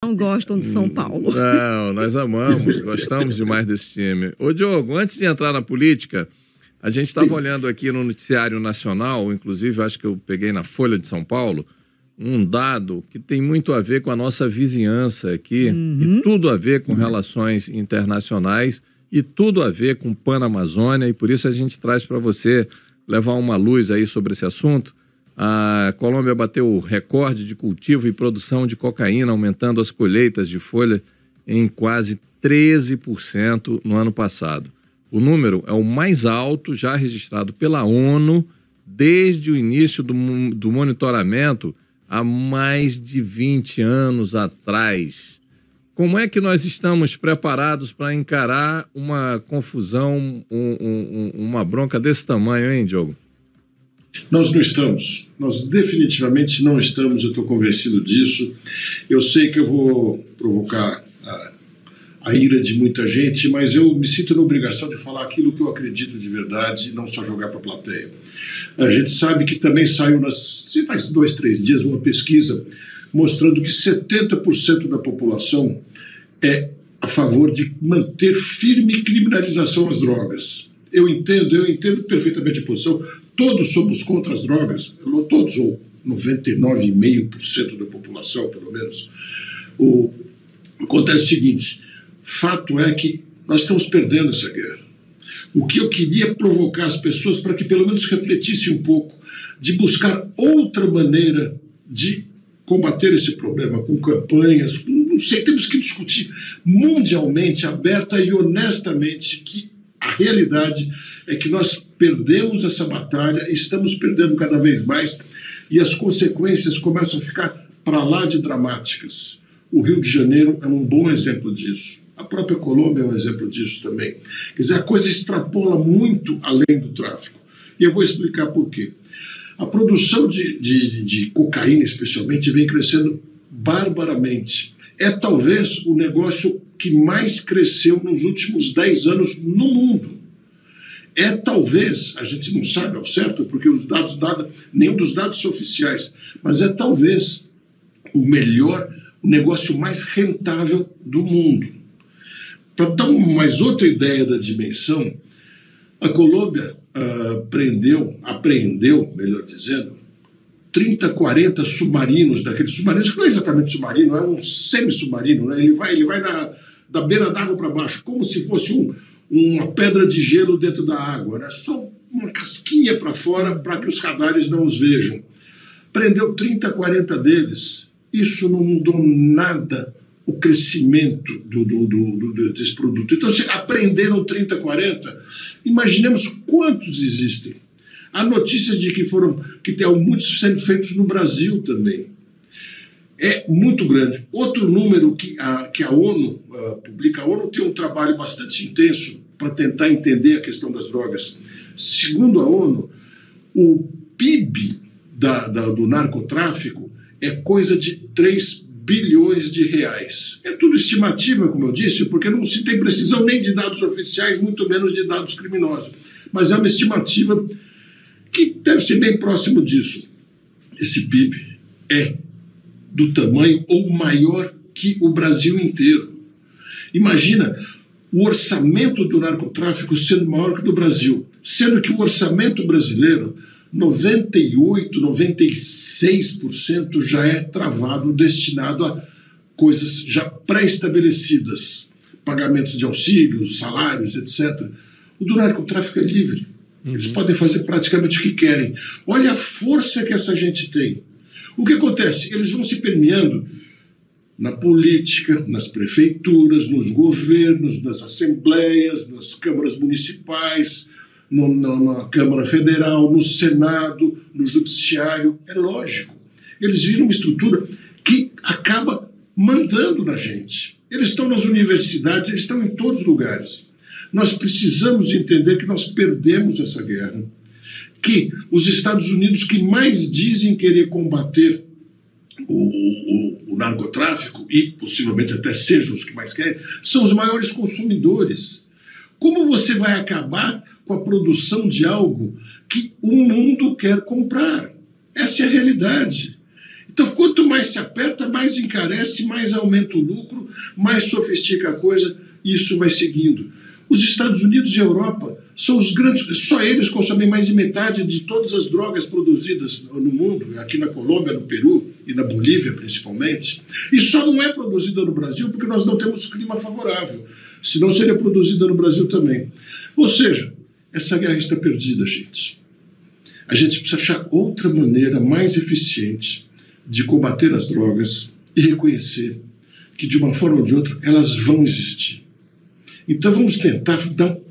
não gostam de São Paulo. Não, nós amamos, gostamos demais desse time. Ô, Diogo, antes de entrar na política, a gente estava olhando aqui no noticiário nacional, inclusive acho que eu peguei na Folha de São Paulo, um dado que tem muito a ver com a nossa vizinhança aqui, e tudo a ver com relações internacionais, e tudo a ver com Panamazônia, e por isso a gente traz para você levar uma luz aí sobre esse assunto. A Colômbia bateu o recorde de cultivo e produção de cocaína, aumentando as colheitas de folha em quase 13% no ano passado. O número é o mais alto já registrado pela ONU desde o início do monitoramento há mais de 20 anos atrás. Como é que nós estamos preparados para encarar uma confusão, uma bronca desse tamanho, hein, Diogo? Nós não estamos. Nós definitivamente não estamos, eu estou convencido disso. Eu sei que eu vou provocar a ira de muita gente, mas eu me sinto na obrigação de falar aquilo que eu acredito de verdade e não só jogar para a plateia. A gente sabe que também saiu, faz 2, 3 dias, uma pesquisa mostrando que 70% da população é a favor de manter firme criminalização às drogas. Eu entendo perfeitamente a posição. Todos somos contra as drogas, todos, ou 99,5% da população, pelo menos. Acontece o seguinte, fato é que nós estamos perdendo essa guerra. O que eu queria provocar as pessoas para que pelo menos refletissem um pouco, de buscar outra maneira de combater esse problema, com campanhas, não sei, temos que discutir mundialmente, aberta e honestamente, que a realidade é que nós perdemos essa batalha, estamos perdendo cada vez mais e as consequências começam a ficar para lá de dramáticas. O Rio de Janeiro é um bom exemplo disso. A própria Colômbia é um exemplo disso também. Quer dizer, a coisa extrapola muito além do tráfico. E eu vou explicar por quê. A produção de cocaína, especialmente, vem crescendo barbaramente. É talvez o negócio que mais cresceu nos últimos 10 anos no mundo. É talvez, a gente não sabe ao certo, porque os dados, nenhum dos dados são oficiais, mas é talvez o negócio mais rentável do mundo. Para dar mais outra ideia da dimensão, a Colômbia apreendeu, melhor dizendo, 30, 40 submarinos, daqueles submarinos, que não é exatamente submarino, é um semi-submarino, né? Ele vai da beira d'água para baixo, como se fosse uma pedra de gelo dentro da água, né? Só uma casquinha para fora para que os radares não os vejam. Prendeu 30, 40 deles. Isso não mudou nada o crescimento desse produto. Então, se aprenderam 30, 40, imaginemos quantos existem. Há notícias de que tem muitos sendo feitos no Brasil também. É muito grande. Outro número que a ONU publica, a ONU tem um trabalho bastante intenso para tentar entender a questão das drogas. Segundo a ONU, o PIB do narcotráfico é coisa de 3 bilhões de reais. É tudo estimativa, como eu disse, porque não se tem precisão nem de dados oficiais, muito menos de dados criminosos. Mas é uma estimativa que deve ser bem próximo disso. Esse PIB é do tamanho ou maior que o Brasil inteiro. Imagina o orçamento do narcotráfico sendo maior que o do Brasil, sendo que o orçamento brasileiro, 98%, 96% já é travado, destinado a coisas já pré-estabelecidas, pagamentos de auxílios, salários, etc. O do narcotráfico é livre. Eles podem fazer praticamente o que querem. Olha a força que essa gente tem. O que acontece? Eles vão se permeando na política, nas prefeituras, nos governos, nas assembleias, nas câmaras municipais, na Câmara Federal, no Senado, no Judiciário. É lógico. Eles viram uma estrutura que acaba mandando na gente. Eles estão nas universidades, eles estão em todos os lugares. Nós precisamos entender que nós perdemos essa guerra, que os Estados Unidos, que mais dizem querer combater o narcotráfico, e possivelmente até sejam os que mais querem, são os maiores consumidores. Como você vai acabar com a produção de algo que o mundo quer comprar? Essa é a realidade. Então, quanto mais se aperta, mais encarece, mais aumenta o lucro, mais sofistica a coisa, e isso vai seguindo. Os Estados Unidos e a Europa são os grandes, só eles consomem mais de metade de todas as drogas produzidas no mundo, aqui na Colômbia, no Peru e na Bolívia, principalmente. E só não é produzida no Brasil porque nós não temos clima favorável, senão seria produzida no Brasil também. Ou seja, essa guerra está perdida, gente. A gente precisa achar outra maneira mais eficiente de combater as drogas e reconhecer que, de uma forma ou de outra, elas vão existir. Então vamos tentar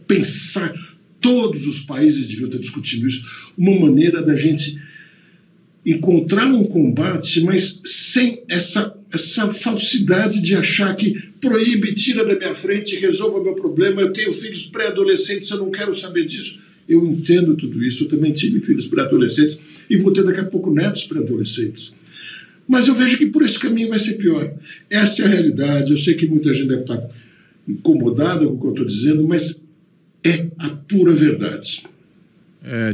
pensar, todos os países deviam estar discutindo isso, uma maneira da gente encontrar um combate, mas sem essa falsidade de achar que proíbe, tira da minha frente, resolva meu problema, eu tenho filhos pré-adolescentes, eu não quero saber disso. Eu entendo tudo isso, eu também tive filhos pré-adolescentes e vou ter daqui a pouco netos pré-adolescentes. Mas eu vejo que por esse caminho vai ser pior. Essa é a realidade, eu sei que muita gente deve estar incomodada com o que eu estou dizendo, mas é a pura verdade.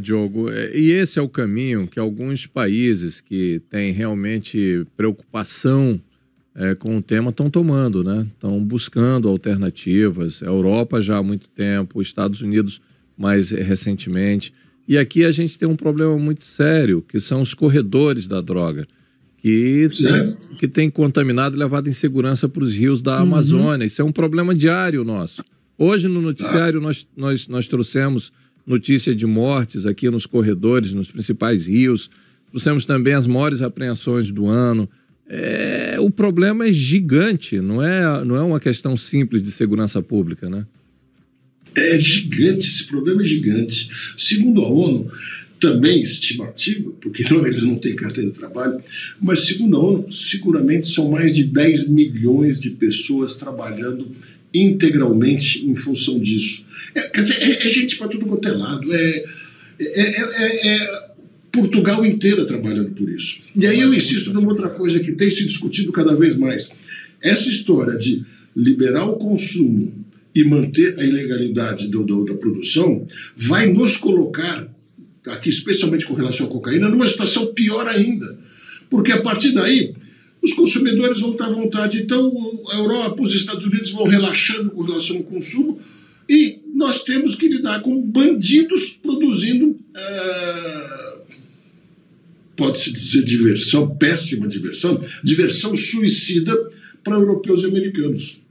Diogo, e esse é o caminho que alguns países que têm realmente preocupação com o tema estão tomando, né? Estão buscando alternativas. A Europa já há muito tempo, os Estados Unidos mais recentemente. E aqui a gente tem um problema muito sério, que são os corredores da droga, que tem contaminado e levado insegurança para os rios da Amazônia. Isso é um problema diário nosso. Hoje no noticiário nós trouxemos notícia de mortes aqui nos corredores, nos principais rios. Trouxemos também as maiores apreensões do ano. O problema é gigante, não é uma questão simples de segurança pública, né? É gigante, esse problema é gigante. Segundo a ONU, também estimativa, porque eles não têm carteira de trabalho, mas segundo a ONU, seguramente são mais de 10 milhões de pessoas trabalhando integralmente em função disso. Quer dizer, é gente para tudo quanto é lado, Portugal inteira trabalhando por isso. E aí eu insisto numa outra coisa que tem se discutido cada vez mais. Essa história de liberar o consumo e manter a ilegalidade da produção vai nos colocar, aqui especialmente com relação à cocaína, numa situação pior ainda. Porque a partir daí, os consumidores vão estar à vontade. Então, a Europa, os Estados Unidos vão relaxando com relação ao consumo e nós temos que lidar com bandidos produzindo, pode-se dizer diversão, péssima diversão, diversão suicida para europeus e americanos.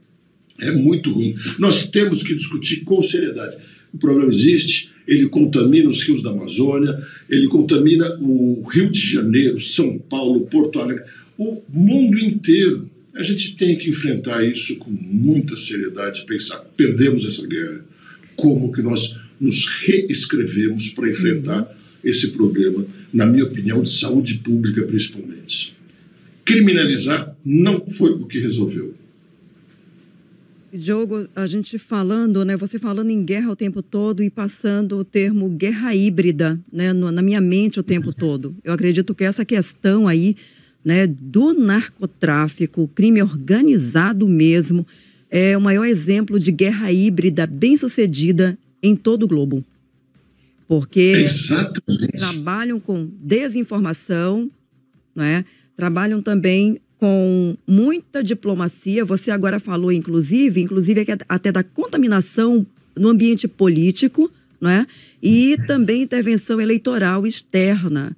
É muito ruim. Nós temos que discutir com seriedade. O problema existe, ele contamina os rios da Amazônia, ele contamina o Rio de Janeiro, São Paulo, Porto Alegre, o mundo inteiro. A gente tem que enfrentar isso com muita seriedade e pensar, perdemos essa guerra, como que nós nos reescrevemos para enfrentar esse problema, na minha opinião, de saúde pública principalmente. Criminalizar não foi o que resolveu. Diogo, a gente falando, né, você falando em guerra o tempo todo e passando o termo guerra híbrida, né, na minha mente o tempo todo. Eu acredito que essa questão aí, né, do narcotráfico, crime organizado mesmo, é o maior exemplo de guerra híbrida bem-sucedida em todo o globo. Porque trabalham com desinformação, né, trabalham também com muita diplomacia. Você agora falou, inclusive até da contaminação no ambiente político, não é? E também intervenção eleitoral externa.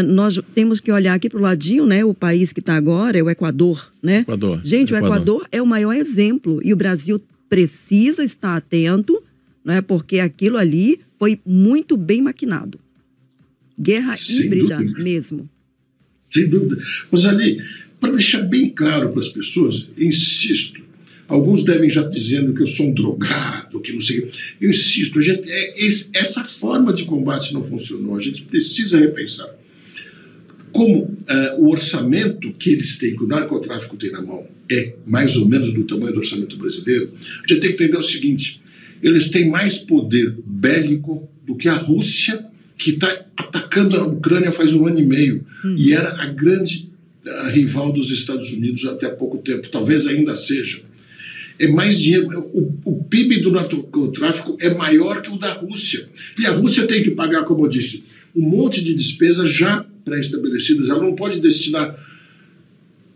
Nós temos que olhar aqui para o ladinho, né? O país que está agora é o Equador, né? Gente, o Equador é o maior exemplo e o Brasil precisa estar atento, né? Porque aquilo ali foi muito bem maquinado. Guerra híbrida mesmo. Sem dúvida. Mas ali, para deixar bem claro para as pessoas, insisto, alguns devem já dizendo que eu sou um drogado, que não sei. Eu insisto, essa forma de combate não funcionou, a gente precisa repensar. Como o orçamento que eles têm, que o narcotráfico tem na mão, é mais ou menos do tamanho do orçamento brasileiro, a gente tem que entender o seguinte: eles têm mais poder bélico do que a Rússia, que está atacando a Ucrânia faz 1 ano e meio, e era a grande rival dos Estados Unidos até há pouco tempo, talvez ainda seja. É mais dinheiro, o PIB do narcotráfico é maior que o da Rússia, e a Rússia tem que pagar, como eu disse, um monte de despesas já pré-estabelecidas. Ela não pode destinar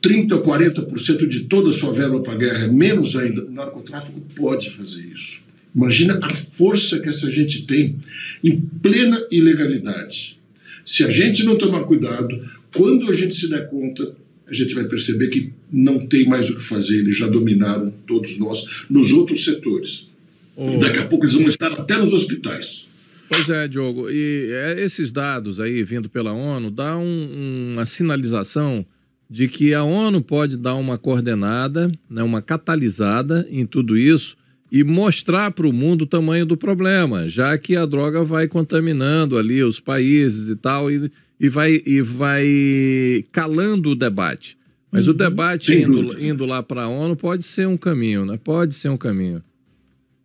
30% ou 40% de toda a sua verba para a guerra, menos ainda. O narcotráfico pode fazer isso. Imagina a força que essa gente tem em plena ilegalidade. Se a gente não tomar cuidado, quando a gente se der conta, a gente vai perceber que não tem mais o que fazer. Eles já dominaram todos nós nos outros setores. E daqui a pouco eles vão estar até nos hospitais. Pois é, Diogo. E esses dados aí vindo pela ONU dá uma sinalização de que a ONU pode dar uma coordenada, né, uma catalisada em tudo isso e mostrar para o mundo o tamanho do problema, já que a droga vai contaminando ali os países e tal, e vai calando o debate. Mas o debate indo lá para a ONU pode ser um caminho, né? Pode ser um caminho.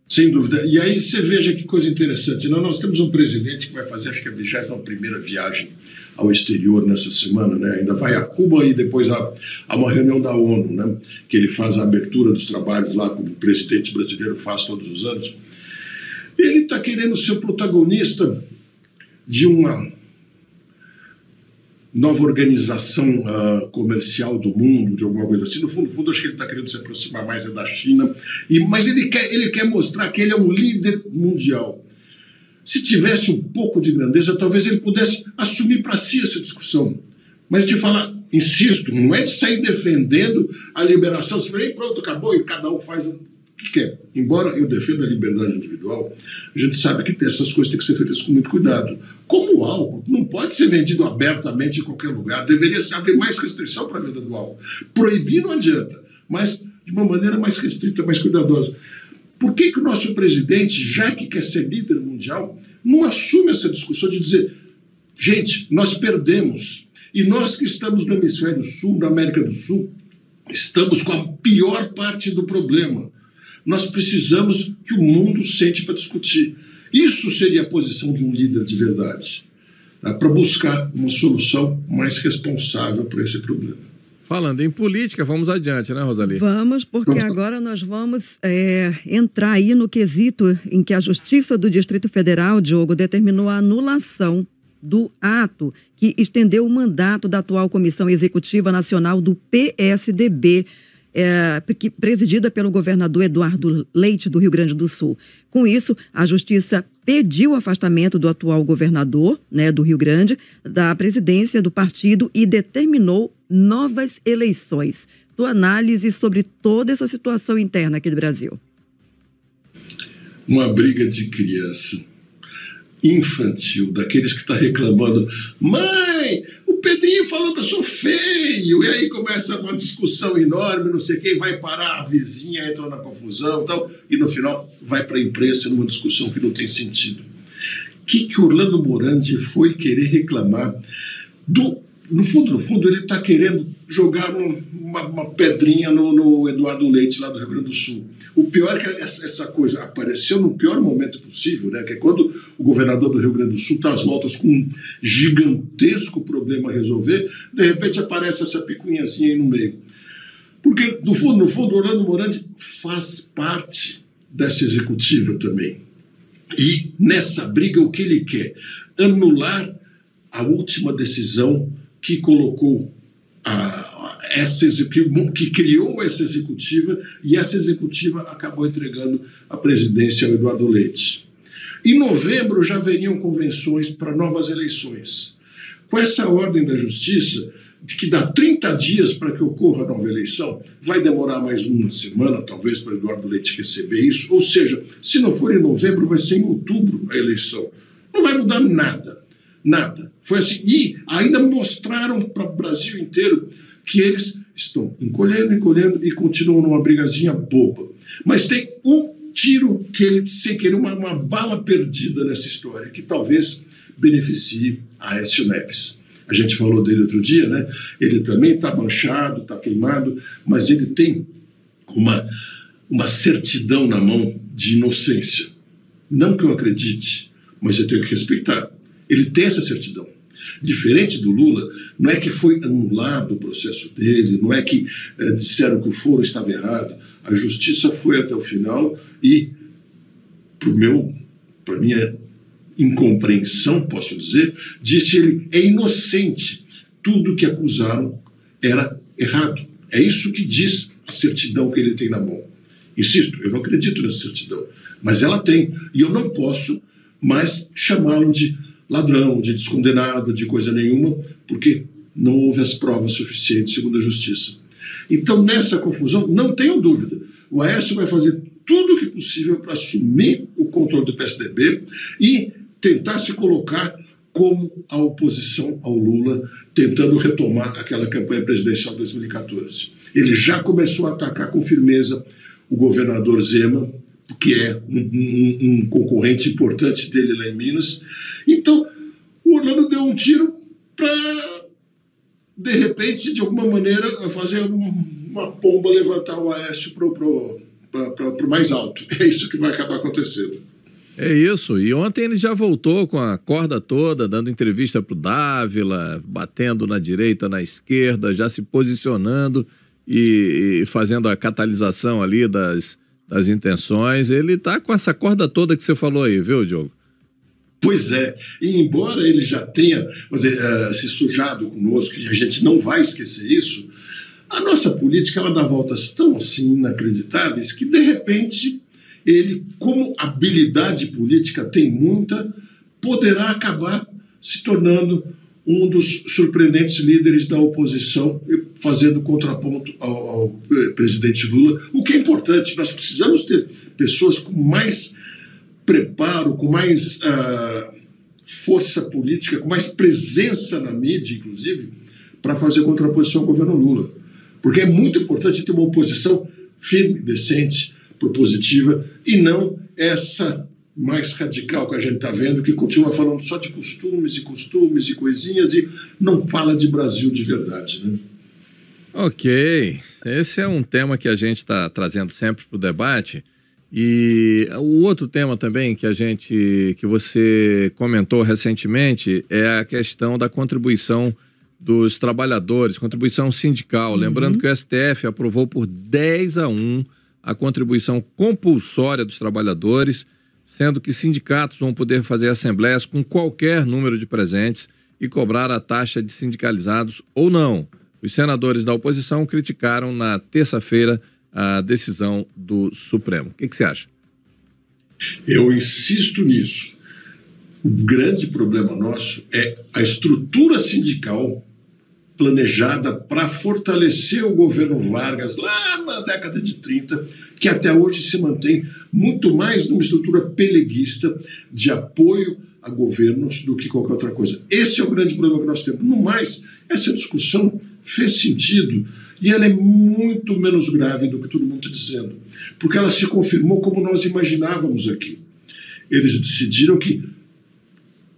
Sem dúvida. E aí você veja que coisa interessante. Nós temos um presidente que vai fazer, acho que a 21ª viagem ao exterior nessa semana, né? Ainda vai a Cuba e depois há uma reunião da ONU, né? Que ele faz a abertura dos trabalhos lá, como o presidente brasileiro faz todos os anos. Ele está querendo ser o protagonista de uma nova organização comercial do mundo, de alguma coisa assim. No fundo, acho que ele está querendo se aproximar mais da China, mas ele quer mostrar que ele é um líder mundial. Se tivesse um pouco de grandeza, talvez ele pudesse assumir para si essa discussão. Mas de falar, insisto, não é de sair defendendo a liberação, se falei, pronto, acabou, e cada um faz o que quer. Embora eu defenda a liberdade individual, a gente sabe que essas coisas têm que ser feitas com muito cuidado. Como o álcool, não pode ser vendido abertamente em qualquer lugar, deveria haver mais restrição para a venda do álcool. Proibir não adianta, mas de uma maneira mais restrita, mais cuidadosa. Por que o nosso presidente, já que quer ser líder mundial, não assume essa discussão de dizer, gente, nós perdemos, e nós que estamos no hemisfério sul, na América do Sul, estamos com a pior parte do problema. Nós precisamos que o mundo sente para discutir. Isso seria a posição de um líder de verdade, tá? Para buscar uma solução mais responsável para esse problema. Falando em política, vamos adiante, né, Rosalie? Vamos, porque agora nós vamos entrar aí no quesito em que a Justiça do Distrito Federal, Diogo, determinou a anulação do ato que estendeu o mandato da atual Comissão Executiva Nacional do PSDB, presidida pelo governador Eduardo Leite, do Rio Grande do Sul. Com isso, a Justiça pediu o afastamento do atual governador, né, do Rio Grande, da presidência do partido e determinou novas eleições. Tua análise sobre toda essa situação interna aqui do Brasil. Uma briga de criança infantil, daqueles que estão reclamando, mãe, o Pedrinho falou que eu sou feio, e aí começa uma discussão enorme, não sei quem, vai parar, a vizinha entrou na confusão e tal, e no final vai para a imprensa numa discussão que não tem sentido. O que Orlando Morandi foi querer reclamar do... No fundo, ele está querendo jogar uma pedrinha no Eduardo Leite, lá do Rio Grande do Sul. O pior é que essa coisa apareceu no pior momento possível, né? Que é quando o governador do Rio Grande do Sul está às voltas com um gigantesco problema a resolver, de repente aparece essa picuinhazinha aí no meio. Porque, no fundo, Orlando Morandi faz parte dessa executiva também. E nessa briga, o que ele quer? Anular a última decisão que colocou que criou essa executiva, e essa executiva acabou entregando a presidência ao Eduardo Leite. Em novembro já haveriam convenções para novas eleições. Com essa ordem da Justiça, de que dá 30 dias para que ocorra a nova eleição, vai demorar mais uma semana, talvez, para o Eduardo Leite receber isso. Ou seja, se não for em novembro, vai ser em outubro a eleição. Não vai mudar nada. Nada. Foi assim. E ainda mostraram para o Brasil inteiro que eles estão encolhendo e continuam numa brigazinha boba. Mas tem um tiro que ele, sem querer, uma bala perdida nessa história, que talvez beneficie a Aécio Neves. A gente falou dele outro dia, né? Ele também está manchado, está queimado, mas ele tem uma certidão na mão de inocência. Não que eu acredite, mas eu tenho que respeitar. Ele tem essa certidão. Diferente do Lula, não é que foi anulado o processo dele, não é que disseram que o foro estava errado. A justiça foi até o final e, para minha incompreensão, posso dizer, disse ele, é inocente. Tudo que acusaram era errado. É isso que diz a certidão que ele tem na mão. Insisto, eu não acredito nessa certidão, mas ela tem. E eu não posso mais chamá-lo de ladrão, de descondenado, de coisa nenhuma, porque não houve as provas suficientes, segundo a Justiça. Então, nessa confusão, não tenho dúvida, o Aécio vai fazer tudo o que possível para assumir o controle do PSDB e tentar se colocar como a oposição ao Lula, tentando retomar aquela campanha presidencial de 2014. Ele já começou a atacar com firmeza o governador Zema, que é um concorrente importante dele lá em Minas. Então, o Orlando deu um tiro para, de repente, de alguma maneira, fazer uma pomba levantar o Aécio para o mais alto. É isso que vai acabar acontecendo. É isso, e ontem ele já voltou com a corda toda, dando entrevista para o Dávila, batendo na direita, na esquerda, já se posicionando e fazendo a catalisação ali das intenções. Ele está com essa corda toda que você falou aí, viu, Diogo? Pois é, e embora ele já tenha se sujado conosco, e a gente não vai esquecer isso, a nossa política ela dá voltas tão assim inacreditáveis que, de repente, ele, como habilidade política tem muita, poderá acabar se tornando um dos surpreendentes líderes da oposição, fazendo contraponto ao presidente Lula, o que é importante. Nós precisamos ter pessoas com mais preparo, com mais força política, com mais presença na mídia, inclusive, para fazer contraposição ao governo Lula. Porque é muito importante ter uma oposição firme, decente, propositiva, e não essa mais radical que a gente está vendo, que continua falando só de costumes e coisinhas e não fala de Brasil de verdade, né? Ok, esse é um tema que a gente está trazendo sempre para o debate. E o outro tema também que você comentou recentemente é a questão da contribuição dos trabalhadores, contribuição sindical. Uhum. Lembrando que o STF aprovou por 10-1 a contribuição compulsória dos trabalhadores, sendo que sindicatos vão poder fazer assembleias com qualquer número de presentes e cobrar a taxa de sindicalizados ou não. Os senadores da oposição criticaram na terça-feira a decisão do Supremo. O que você acha? Eu insisto nisso. O grande problema nosso é a estrutura sindical planejada para fortalecer o governo Vargas lá na década de 30, que até hoje se mantém muito mais numa estrutura peleguista de apoio a governos do que qualquer outra coisa. Esse é o grande problema que nós temos. No mais, essa discussão fez sentido e ela é muito menos grave do que todo mundo está dizendo, porque ela se confirmou como nós imaginávamos aqui. Eles decidiram que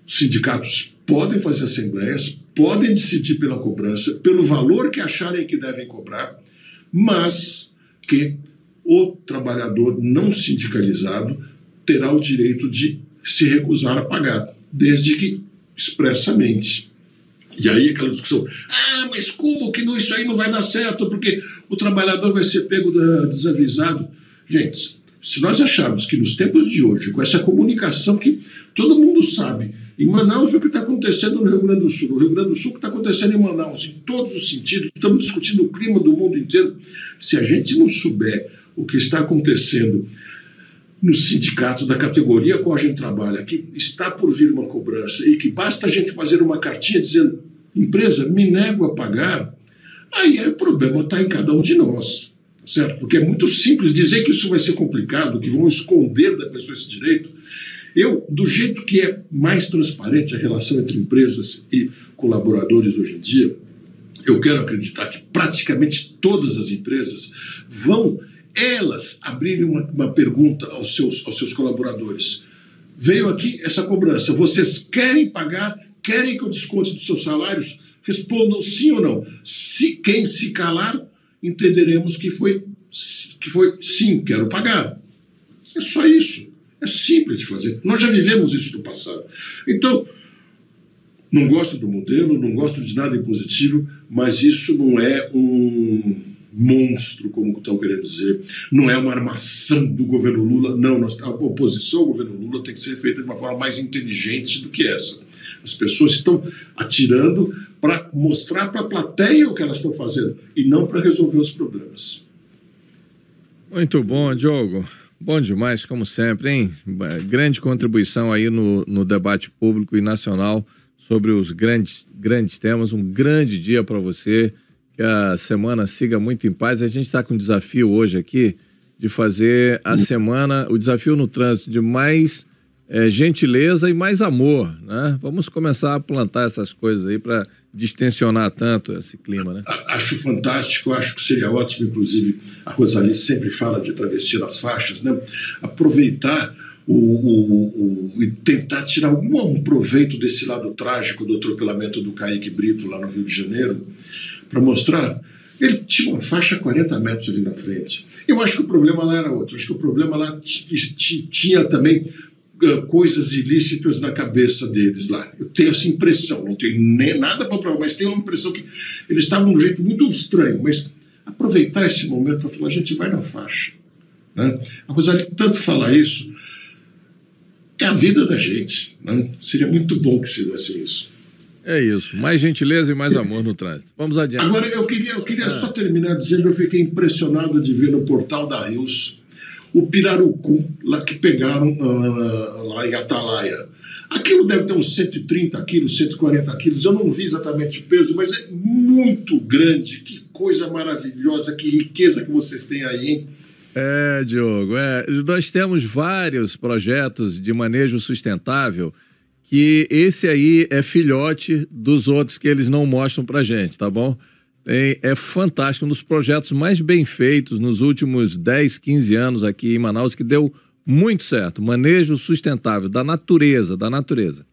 sindicatos podem fazer assembleias, podem decidir pela cobrança, pelo valor que acharem que devem cobrar, mas que o trabalhador não sindicalizado terá o direito de se recusar a pagar, desde que expressamente. E aí aquela discussão, mas como que isso aí não vai dar certo, porque o trabalhador vai ser pego desavisado. Gente, se nós acharmos que nos tempos de hoje, com essa comunicação que todo mundo sabe, em Manaus o que está acontecendo no Rio Grande do Sul, o que está acontecendo em Manaus, em todos os sentidos, estamos discutindo o clima do mundo inteiro. Se a gente não souber o que está acontecendo no sindicato da categoria a qual a gente trabalha, que está por vir uma cobrança e que basta a gente fazer uma cartinha dizendo, empresa, me nego a pagar, aí o problema está em cada um de nós, certo? Porque é muito simples dizer que isso vai ser complicado, que vão esconder da pessoa esse direito. Eu, do jeito que é mais transparente a relação entre empresas e colaboradores hoje em dia, eu quero acreditar que praticamente todas as empresas vão elas abrirem uma pergunta aos seus colaboradores. Veio aqui essa cobrança, vocês querem pagar, querem que eu desconte dos seus salários? Respondam sim ou não. Quem se calar, entenderemos que foi sim, quero pagar. É só isso. É simples de fazer. Nós já vivemos isso no passado. Então, não gosto do modelo, não gosto de nada impositivo, mas isso não é um monstro, como estão querendo dizer, não é uma armação do governo Lula, não, a oposição ao governo Lula tem que ser feita de uma forma mais inteligente do que essa. As pessoas estão atirando para mostrar para a plateia o que elas estão fazendo e não para resolver os problemas. Muito bom, Diogo. Bom demais, como sempre, hein? Grande contribuição aí no debate público e nacional sobre os grandes temas. Um grande dia para você, que a semana siga muito em paz. A gente está com um desafio hoje aqui de fazer a semana, o desafio no trânsito de mais gentileza e mais amor, né? Vamos começar a plantar essas coisas aí para distensionar tanto esse clima, né? Acho fantástico, acho que seria ótimo, inclusive, a Rosali sempre fala de travessia nas faixas, né? Aproveitar e tentar tirar algum proveito desse lado trágico do atropelamento do Kaique Brito lá no Rio de Janeiro, para mostrar. Ele tinha uma faixa a 40 metros ali na frente. Eu acho que o problema lá era outro. Acho que o problema lá tinha também coisas ilícitas na cabeça deles lá. Eu tenho essa impressão, não tenho nem nada para provar, mas tenho uma impressão que eles estavam de um jeito muito estranho. Mas aproveitar esse momento para falar, a gente vai na faixa, né? A Rosali tanto fala isso, é a vida da gente, né? Seria muito bom que fizessem isso. É isso, mais gentileza e mais amor no trânsito. Vamos adiante. Agora, eu queria só terminar dizendo que eu fiquei impressionado de ver no portal da Rios o pirarucu lá que pegaram lá em Atalaia. Aquilo deve ter uns 130 quilos, 140 quilos. Eu não vi exatamente o peso, mas é muito grande. Que coisa maravilhosa, que riqueza que vocês têm aí, hein? Diogo, nós temos vários projetos de manejo sustentável que esse aí é filhote dos outros que eles não mostram pra gente, tá bom? É fantástico, um dos projetos mais bem feitos nos últimos 10, 15 anos aqui em Manaus, que deu muito certo. Manejo sustentável da natureza.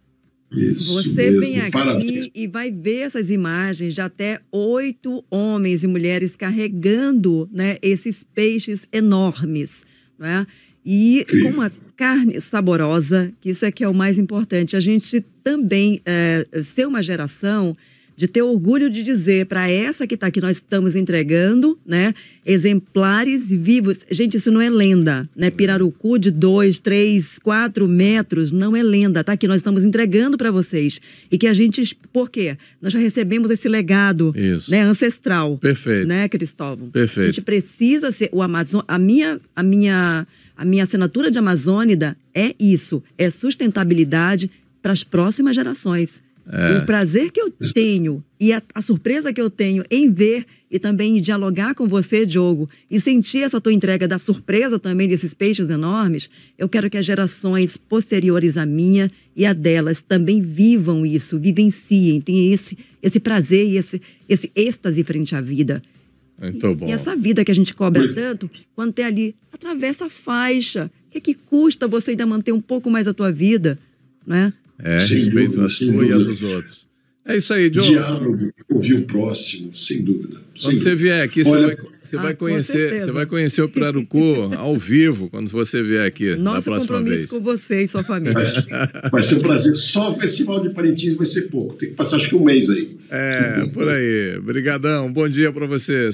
Isso Você mesmo. vem aqui Parabéns. e vai ver essas imagens de até 8 homens e mulheres carregando, né, esses peixes enormes, né? E com uma carne saborosa, que isso é que é o mais importante. A gente também ser uma geração de ter orgulho de dizer para essa que está aqui, nós estamos entregando, né, exemplares vivos. Gente, isso não é lenda, né? Pirarucu de 2, 3, 4 metros não é lenda, tá? Que nós estamos entregando para vocês. E que a gente, por quê? Nós já recebemos esse legado, né, ancestral. Perfeito. Né, Cristóvão? Perfeito. A gente precisa ser, a minha assinatura de Amazônida é isso, é sustentabilidade para as próximas gerações. O prazer que eu tenho e a surpresa que eu tenho em ver e também em dialogar com você, Diogo, e sentir essa tua entrega da surpresa também desses peixes enormes, eu quero que as gerações posteriores à minha e a delas também vivam isso, vivenciem, tenham esse prazer e esse êxtase frente à vida. Muito bom. E essa vida que a gente cobra tanto, quando tem ali, atravessa a faixa. O que custa você ainda manter um pouco mais a tua vida, né? Respeito a sua e a dos outros. É isso aí, Diogo. Diálogo, ouvir o próximo, sem dúvida. Quando você vier aqui, você vai conhecer o pirarucu ao vivo, quando você vier aqui na próxima vez. Compromisso com você e sua família. Vai ser um prazer. Só o Festival de Parintins vai ser pouco. Tem que passar acho que um mês aí. Por aí. Obrigadão. Bom dia para você.